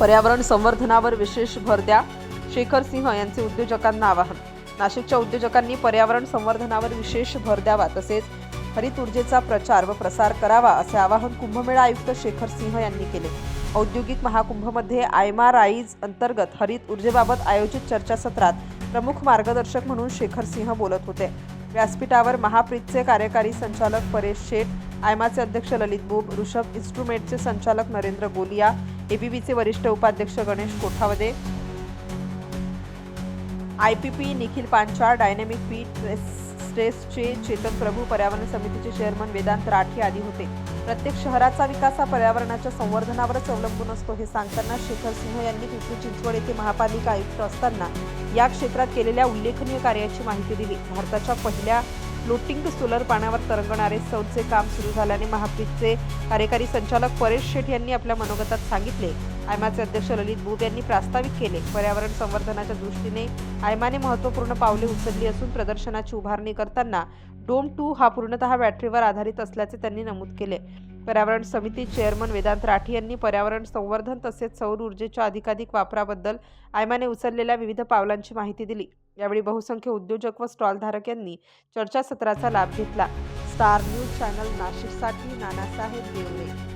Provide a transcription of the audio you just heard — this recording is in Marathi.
पर्यावरण संवर्धनावर विशेष भर द्या, शेखर सिंह यांचे उद्योजकांना आवाहन। नाशिकच्या उद्योजकांनी पर्यावरण संवर्धनावर विशेष भर द्यावा तसेच हरित ऊर्जेचा प्रचार व प्रसार करावा असे आवाहन कुंभमेळा आयुक्त शेखर सिंह यांनी केले। औद्योगिक महाकुंभमध्ये आयमा राईज अंतर्गत हरित ऊर्जेबाबत आयोजित चर्चासत्रात प्रमुख मार्गदर्शक म्हणून शेखर सिंह बोलत होते। व्यासपीठावर महाप्रीतचे कार्यकारी संचालक परेश शेठ, आयमाचे अध्यक्ष ललित बुब, ऋषभ इन्स्ट्रुमेंटचे संचालक नरेंद्र गोलिया, एबीबीचे वरिष्ठ उपाध्यक्ष Ganesh Kothawade, IPP Nikhil Panchal, dynamic P स्ट्रेसचे चेतन प्रभू, पर्यावरण समितीचे चेअरमन वेदांत राठी आदी होते। प्रत्येक शहराचा विकास हा पर्यावरणाच्या संवर्धनावरच अवलंबून असतो हे सांगताना शेखर सिंह यांनी पिंपरी चिंचवड येथे महापालिका आयुक्त असताना या क्षेत्रात केलेल्या उल्लेखनीय कार्याची माहिती दिली। भारताच्या पहिल्या फ्लोटिंग सोलर पाण्यावर तरंगणारे सौरचे काम सुरू झाल्याने महाप्रीतचे कार्यकारी संचालक परेश शेठ यांनी आपल्या मनोगतात सांगितले। आयमाचे अध्यक्ष ललित बुब यांनी प्रास्ताविक केले। पर्यावरण संवर्धनाच्या दृष्टीने आयमाने महत्त्वपूर्ण पावले उचलली असून प्रदर्शनाची उभारणी करताना डोम 2 हा पूर्णतः बॅटरीवर आधारित असल्याचे त्यांनी नमूद केले। पर्यावरण समिती चेअरमन वेदांत राठी यांनी पर्यावरण संवर्धन तसेच सौर ऊर्जेच्या अधिकाधिक वापराबद्दल आयमाने उचललेल्या विविध पावलांची माहिती दिली। यावेळी बहुसंख्य उद्योजक व स्टॉलधारक यांनी चर्चासत्राचा लाभ घेतला। स्टार न्यूज चॅनल नाशिकसाठी नानासाहेब देवरे।